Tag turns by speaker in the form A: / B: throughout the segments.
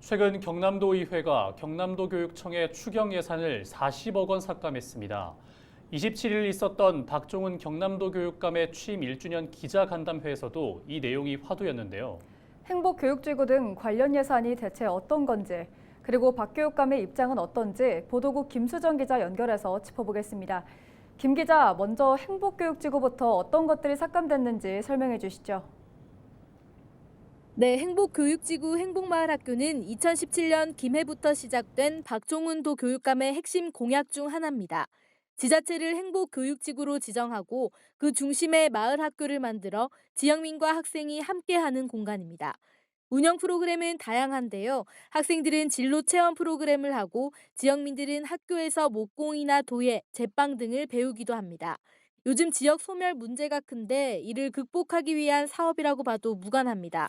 A: 최근 경남도의회가 경남도교육청의 추경 예산을 40억 원 삭감했습니다. 27일 있었던 박종훈 경남도교육감의 취임 1주년 기자간담회에서도 이 내용이 화두였는데요.
B: 행복교육지구 등 관련 예산이 대체 어떤 건지, 그리고 박 교육감의 입장은 어떤지 보도국 김수정 기자 연결해서 짚어보겠습니다. 김 기자, 먼저 행복교육지구부터 어떤 것들이 삭감됐는지 설명해 주시죠.
C: 네, 행복교육지구 행복마을학교는 2017년 김해부터 시작된 박종훈 도교육감의 핵심 공약 중 하나입니다. 지자체를 행복교육지구로 지정하고 그 중심에 마을학교를 만들어 지역민과 학생이 함께하는 공간입니다. 운영 프로그램은 다양한데요. 학생들은 진로 체험 프로그램을 하고 지역민들은 학교에서 목공이나 도예, 제빵 등을 배우기도 합니다. 요즘 지역 소멸 문제가 큰데 이를 극복하기 위한 사업이라고 봐도 무관합니다.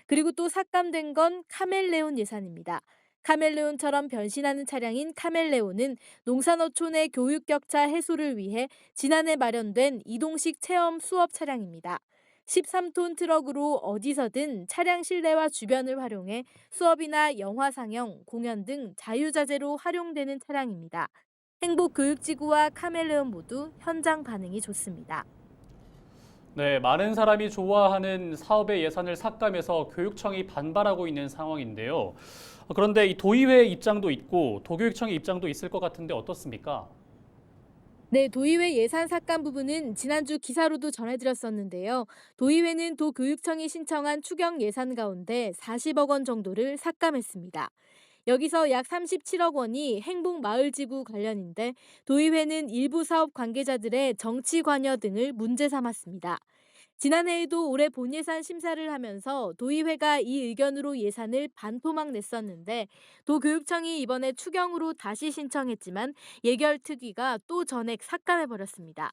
C: 그리고 또 삭감된 건 카멜레온 예산입니다. 카멜레온처럼 변신하는 차량인 카멜레온은 농산어촌의 교육 격차 해소를 위해 지난해 마련된 이동식 체험 수업 차량입니다. 13톤 트럭으로 어디서든 차량 실내와 주변을 활용해 수업이나 영화 상영, 공연 등 자유자재로 활용되는 차량입니다. 행복교육지구와 카멜레온 모두 현장 반응이 좋습니다.
A: 네, 많은 사람이 좋아하는 사업의 예산을 삭감해서 교육청이 반발하고 있는 상황인데요. 그런데 이 도의회의 입장도 있고 도교육청의 입장도 있을 것 같은데 어떻습니까?
C: 네, 도의회 예산 삭감 부분은 지난주 기사로도 전해드렸었는데요. 도의회는 도교육청이 신청한 추경 예산 가운데 40억 원 정도를 삭감했습니다. 여기서 약 37억 원이 행복마을지구 관련인데 도의회는 일부 사업 관계자들의 정치 관여 등을 문제 삼았습니다. 지난해에도 올해 본예산 심사를 하면서 도의회가 이 의견으로 예산을 반토막 냈었는데 도교육청이 이번에 추경으로 다시 신청했지만 예결특위가 또 전액 삭감해버렸습니다.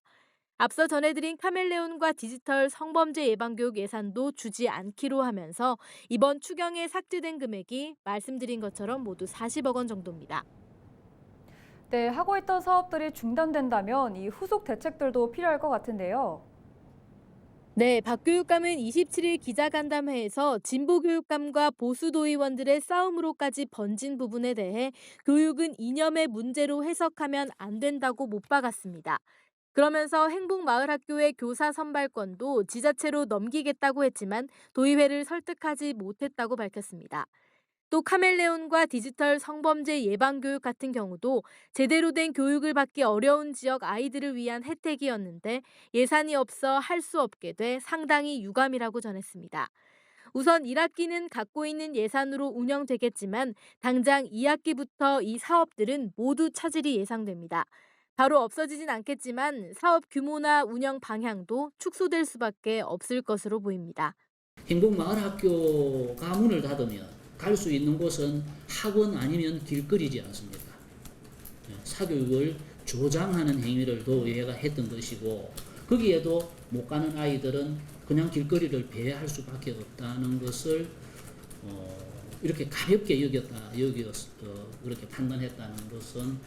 C: 앞서 전해드린 카멜레온과 디지털 성범죄 예방교육 예산도 주지 않기로 하면서 이번 추경에 삭제된 금액이 말씀드린 것처럼 모두 40억 원 정도입니다.
B: 네, 하고 있던 사업들이 중단된다면 이 후속 대책들도 필요할 것 같은데요.
C: 네, 박 교육감은 27일 기자간담회에서 진보교육감과 보수도의원들의 싸움으로까지 번진 부분에 대해 교육은 이념의 문제로 해석하면 안 된다고 못 박았습니다. 그러면서 행복마을학교의 교사 선발권도 지자체로 넘기겠다고 했지만 도의회를 설득하지 못했다고 밝혔습니다. 또 카멜레온과 디지털 성범죄 예방교육 같은 경우도 제대로 된 교육을 받기 어려운 지역 아이들을 위한 혜택이었는데 예산이 없어 할 수 없게 돼 상당히 유감이라고 전했습니다. 우선 1학기는 갖고 있는 예산으로 운영되겠지만 당장 2학기부터 이 사업들은 모두 차질이 예상됩니다. 바로 없어지진 않겠지만 사업 규모나 운영 방향도 축소될 수밖에 없을 것으로 보입니다.
D: 행복마을학교가 문을 닫으면 갈 수 있는 곳은 학원 아니면 길거리지 않습니까? 사교육을 조장하는 행위를 도의회가 했던 것이고 거기에도 못 가는 아이들은 그냥 길거리를 배회할 수밖에 없다는 것을 이렇게 가볍게 여겼어 그렇게 판단했다는 것은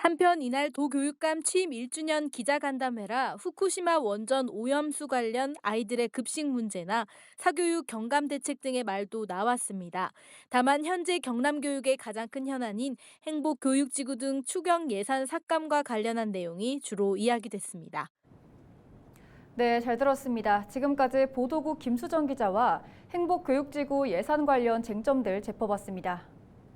C: 한편 이날 도교육감 취임 1주년 기자간담회라 후쿠시마 원전 오염수 관련 아이들의 급식 문제나 사교육 경감 대책 등의 말도 나왔습니다. 다만 현재 경남교육의 가장 큰 현안인 행복교육지구 등 추경 예산 삭감과 관련한 내용이 주로 이야기됐습니다.
B: 네, 잘 들었습니다. 지금까지 보도국 김수정 기자와 행복교육지구 예산 관련 쟁점들 짚어봤습니다.